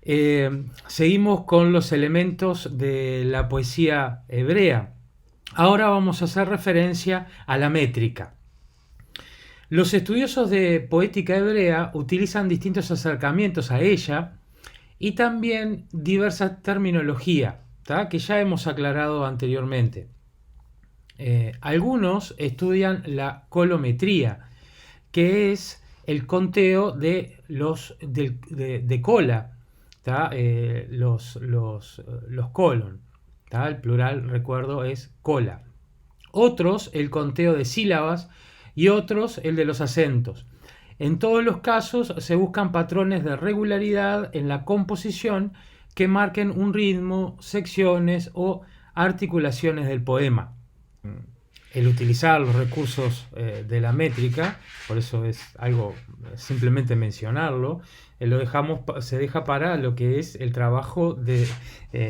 Seguimos con los elementos de la poesía hebrea. Ahora vamos a hacer referencia a la métrica. Los estudiosos de poética hebrea utilizan distintos acercamientos a ella y también diversa terminología, que ya hemos aclarado anteriormente. Algunos estudian la colometría, que es el conteo de de cola, los colon. El plural, recuerdo, es cola. Otros el conteo de sílabas y otros el de los acentos. En todos los casos se buscan patrones de regularidad en la composición que marquen un ritmo, secciones o articulaciones del poema. El utilizar los recursos de la métrica, por eso es algo simplemente mencionarlo, se deja para lo que es el trabajo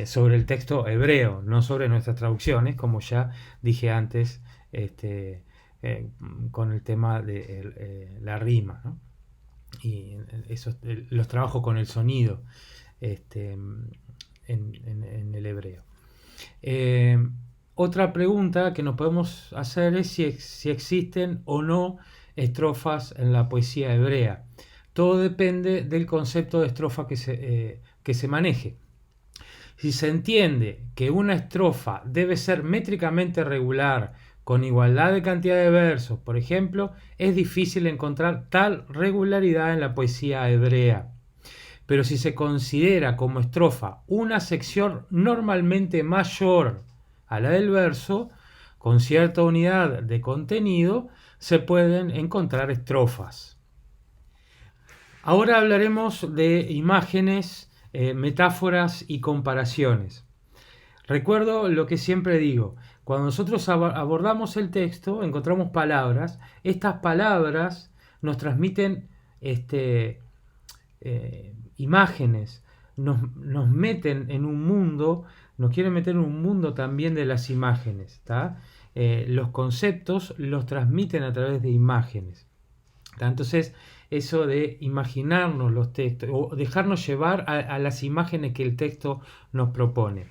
sobre el texto hebreo, no sobre nuestras traducciones, como ya dije antes, con el tema de la rima, ¿no? Y los trabajos con el sonido en el hebreo. Otra pregunta que nos podemos hacer es si existen o no estrofas en la poesía hebrea. Todo depende del concepto de estrofa que se maneje. Si se entiende que una estrofa debe ser métricamente regular, con igualdad de cantidad de versos, por ejemplo, es difícil encontrar tal regularidad en la poesía hebrea. Pero si se considera como estrofa una sección normalmente mayor a la del verso, con cierta unidad de contenido, se pueden encontrar estrofas. Ahora hablaremos de imágenes, metáforas y comparaciones. Recuerdo lo que siempre digo, cuando nosotros abordamos el texto, encontramos palabras, estas palabras nos transmiten imágenes, nos meten en un mundo, nos quieren meter en un mundo también de las imágenes. Los conceptos los transmiten a través de imágenes. Entonces, eso de imaginarnos los textos o dejarnos llevar a las imágenes que el texto nos propone.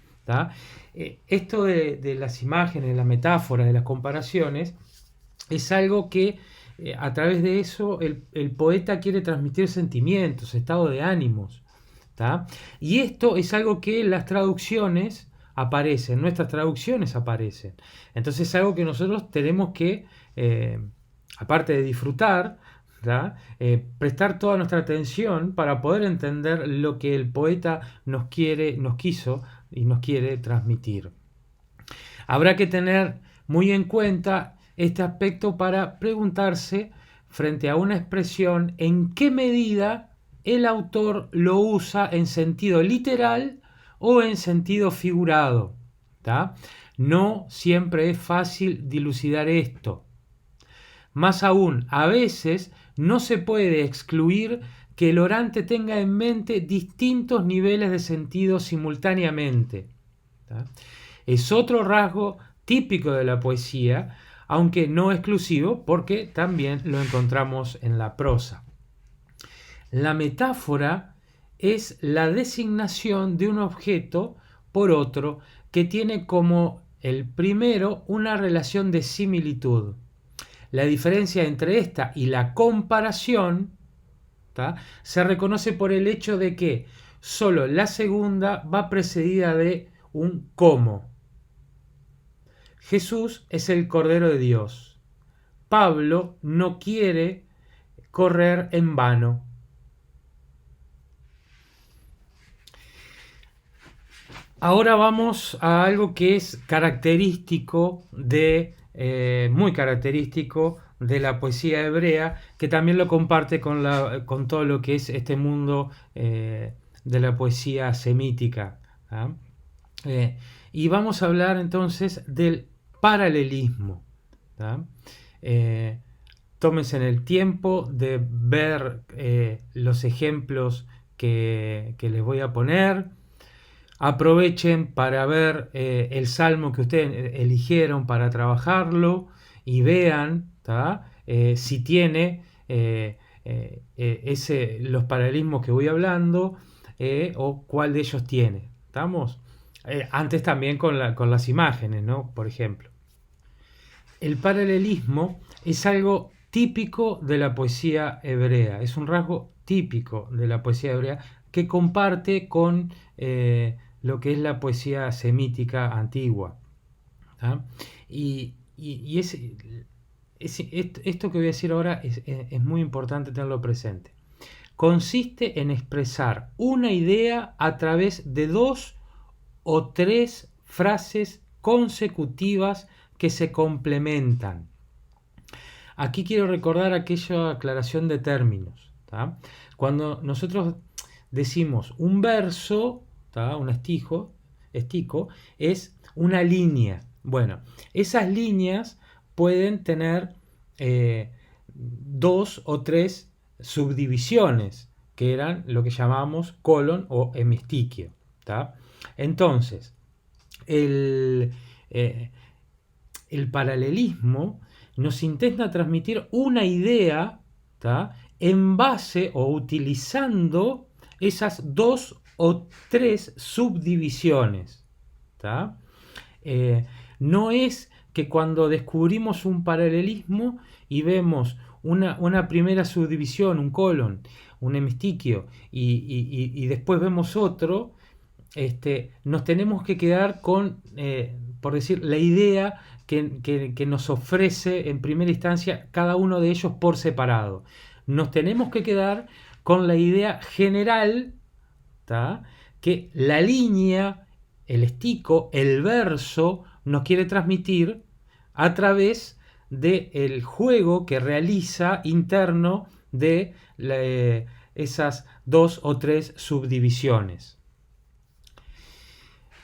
Esto de las imágenes, de las metáforas, de las comparaciones, es algo que a través de eso el poeta quiere transmitir sentimientos, estado de ánimos. Y esto es algo que en las traducciones aparecen, nuestras traducciones aparecen. Entonces es algo que nosotros tenemos que, aparte de disfrutar, prestar toda nuestra atención para poder entender lo que el poeta nos quiso y nos quiere transmitir. Habrá que tener muy en cuenta este aspecto para preguntarse frente a una expresión en qué medida el autor lo usa en sentido literal o en sentido figurado. No siempre es fácil dilucidar esto. Más aún, a veces no se puede excluir que el orante tenga en mente distintos niveles de sentido simultáneamente. Es otro rasgo típico de la poesía, aunque no exclusivo, porque también lo encontramos en la prosa. La metáfora es la designación de un objeto por otro que tiene como el primero una relación de similitud. La diferencia entre esta y la comparación se reconoce por el hecho de que solo la segunda va precedida de un cómo. Jesús es el Cordero de Dios. Pablo no quiere correr en vano. Ahora vamos a algo que es característico muy característico de la poesía hebrea, que también lo comparte con todo lo que es este mundo de la poesía semítica. Y vamos a hablar entonces del paralelismo. Tómense en el tiempo de ver los ejemplos que les voy a poner. Aprovechen para ver el salmo que ustedes eligieron para trabajarlo y vean si tiene los paralelismos que voy hablando. o cuál de ellos tiene. ¿Estamos? Antes también con las imágenes, ¿no? Por ejemplo. El paralelismo es algo típico de la poesía hebrea, es un rasgo típico de la poesía hebrea que comparte con lo que es la poesía semítica antigua. ¿Ah? Y esto que voy a decir ahora es muy importante tenerlo presente. Consiste en expresar una idea a través de 2 o 3 frases consecutivas que se complementan. Aquí quiero recordar aquella aclaración de términos. ¿Tá? Cuando nosotros decimos un verso, ¿tá? Un estico, es una línea. Bueno, esas líneas pueden tener 2 o 3 subdivisiones, que eran lo que llamamos colon o hemistiquio. ¿Tá? Entonces, el paralelismo nos intenta transmitir una idea, ¿tá? En base o utilizando esas 2 o 3 subdivisiones. ¿Tá? No es que cuando descubrimos un paralelismo y vemos una primera subdivisión, un colon, un hemistiquio, y después vemos otro, nos tenemos que quedar con, por decir, la idea que nos ofrece en primera instancia cada uno de ellos por separado. Nos tenemos que quedar con la idea general, ¿tá? Que la línea, el estico, el verso nos quiere transmitir a través del juego que realiza interno de esas 2 o 3 subdivisiones.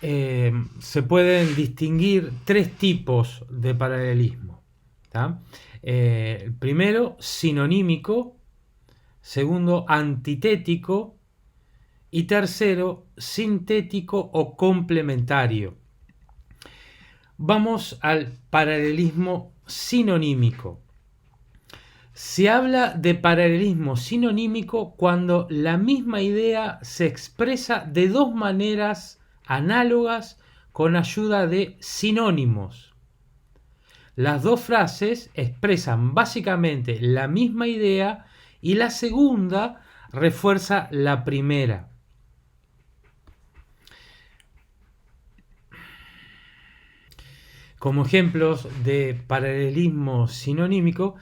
Se pueden distinguir 3 tipos de paralelismo. ¿Tá? Primero, sinonímico. Segundo, antitético. Y tercero, sintético o complementario. Vamos al paralelismo sinonímico. Se habla de paralelismo sinonímico cuando la misma idea se expresa de 2 maneras análogas con ayuda de sinónimos. Las 2 frases expresan básicamente la misma idea y la segunda refuerza la primera. Como ejemplos de paralelismo sinonímico,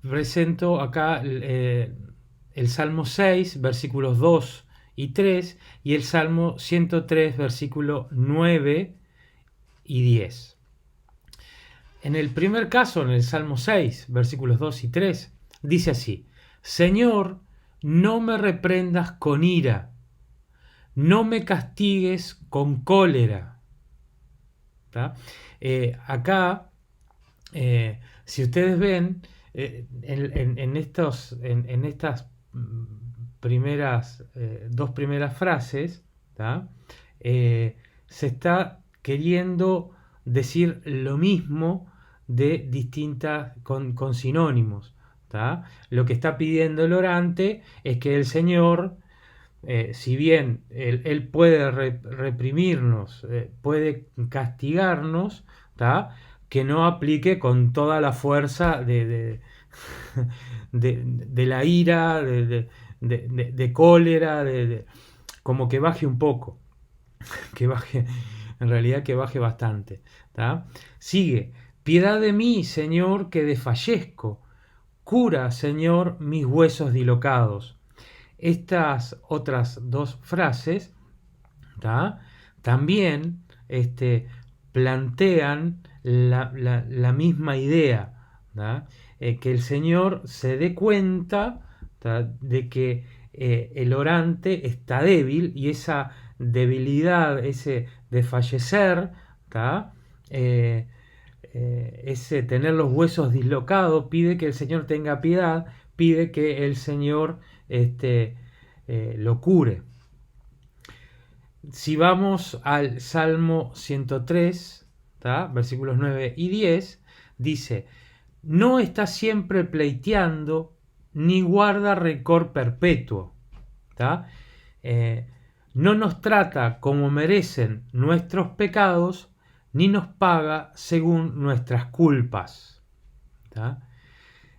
presento acá el Salmo 6, versículos 2 y 3, y el Salmo 103, versículos 9 y 10. En el primer caso, en el Salmo 6, versículos 2 y 3, dice así: Señor, no me reprendas con ira, no me castigues con cólera. Acá, si ustedes ven, en estas primeras 2 primeras frases, se está queriendo decir lo mismo de distintas con sinónimos. Lo que está pidiendo el orante es que el Señor, si bien él puede reprimirnos, puede castigarnos, que no aplique con toda la fuerza de la ira, de cólera, como que baje un poco, que baje, en realidad que baje bastante. Sigue: piedad de mí, Señor, que desfallezco, cura, Señor, mis huesos dilocados. Estas otras 2 frases también plantean la misma idea, que el Señor se dé cuenta de que el orante está débil, y esa debilidad, ese desfallecer, ese tener los huesos dislocados, pide que el Señor tenga piedad, pide que el Señor lo cure. Si vamos al Salmo 103, versículos 9 y 10, dice: no está siempre pleiteando, ni guarda rencor perpetuo. no nos trata como merecen nuestros pecados, ni nos paga según nuestras culpas. ¿Tá?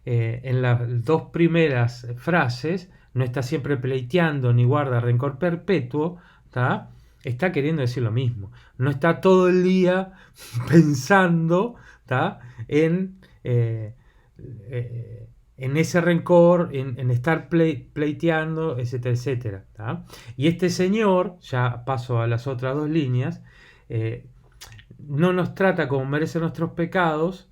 En las dos primeras frases, no está siempre pleiteando ni guarda rencor perpetuo, ¿tá? Está queriendo decir lo mismo. No está todo el día pensando, ¿tá? En ese rencor, en estar pleiteando, etcétera, etcétera. ¿Tá? Y este señor, ya paso a las otras dos líneas, no nos trata como merecen nuestros pecados,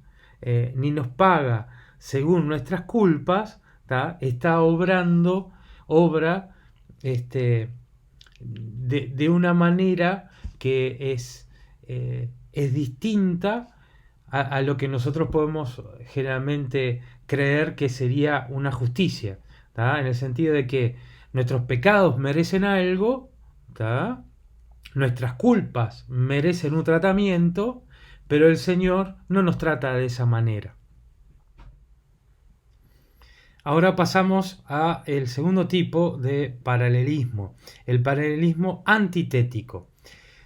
ni nos paga según nuestras culpas, ¿tá? Está obra de una manera que es distinta a lo que nosotros podemos generalmente creer que sería una justicia, ¿tá? En el sentido de que nuestros pecados merecen algo, ¿tá? Nuestras culpas merecen un tratamiento, pero el Señor no nos trata de esa manera. Ahora pasamos a el segundo tipo de paralelismo, el paralelismo antitético.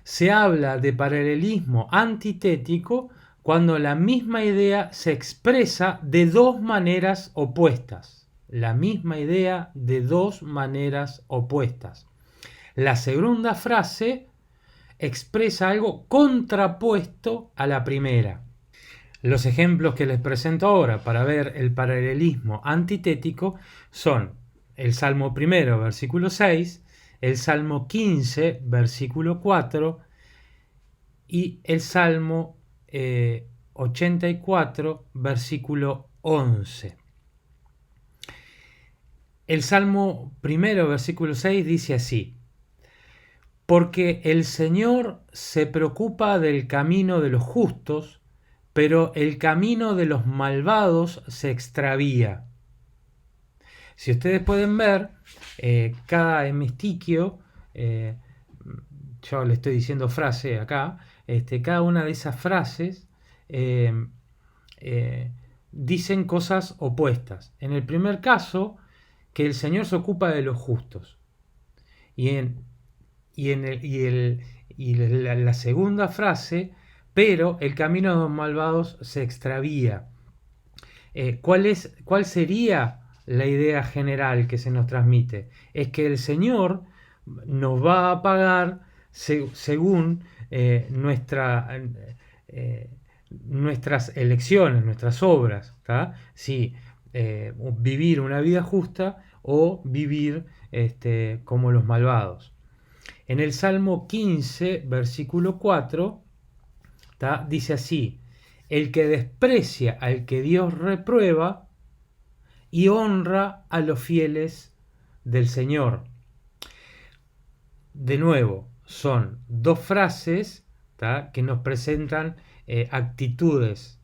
Se habla de paralelismo antitético cuando la misma idea se expresa de dos maneras opuestas. La misma idea de dos maneras opuestas. La segunda frase expresa algo contrapuesto a la primera. Los ejemplos que les presento ahora para ver el paralelismo antitético son el Salmo 1, versículo 6, el Salmo 15, versículo 4 y el Salmo 84, versículo 11. El Salmo 1, versículo 6 dice así: porque el Señor se preocupa del camino de los justos, pero el camino de los malvados se extravía. Si ustedes pueden ver, cada hemistiquio, yo le estoy diciendo frase acá, cada una de esas frases dicen cosas opuestas. En el primer caso, que el Señor se ocupa de los justos. La segunda frase, pero el camino de los malvados se extravía. ¿Cuál sería la idea general que se nos transmite? Es que el Señor nos va a pagar según nuestras elecciones, nuestras obras, ¿tá? Si vivir una vida justa o vivir como los malvados. En el Salmo 15, versículo 4, ¿tá? Dice así: el que desprecia al que Dios reprueba y honra a los fieles del Señor. De nuevo, son dos frases, ¿tá? Que nos presentan actitudes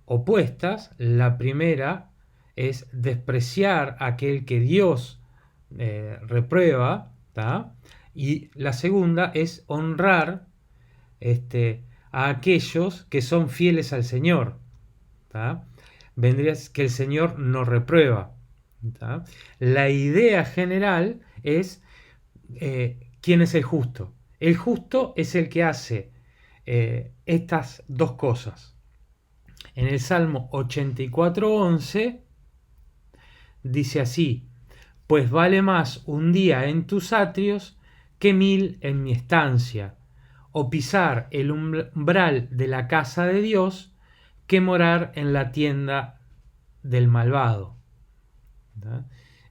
opuestas. La primera es despreciar a aquel que Dios reprueba, ¿tá? Y la segunda es honrar a aquellos que son fieles al Señor, ¿tá? Vendría que el Señor nos reprueba, ¿tá? La idea general es ¿quién es el justo? El justo es el que hace estas dos cosas. En el Salmo 84:11 dice así: pues vale más un día en tus atrios que 1000 en mi estancia, o pisar el umbral de la casa de Dios que morar en la tienda del malvado.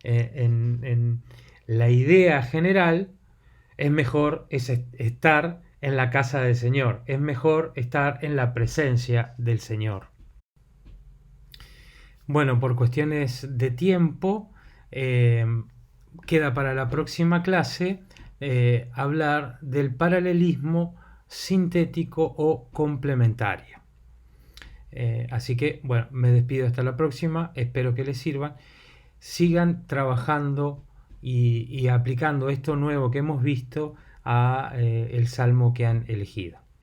En la idea general es mejor estar en la casa del Señor, es mejor estar en la presencia del Señor. Bueno, por cuestiones de tiempo, queda para la próxima clase hablar del paralelismo sintético o complementario. Así que, bueno, me despido hasta la próxima, espero que les sirvan. Sigan trabajando y aplicando esto nuevo que hemos visto a el salmo que han elegido.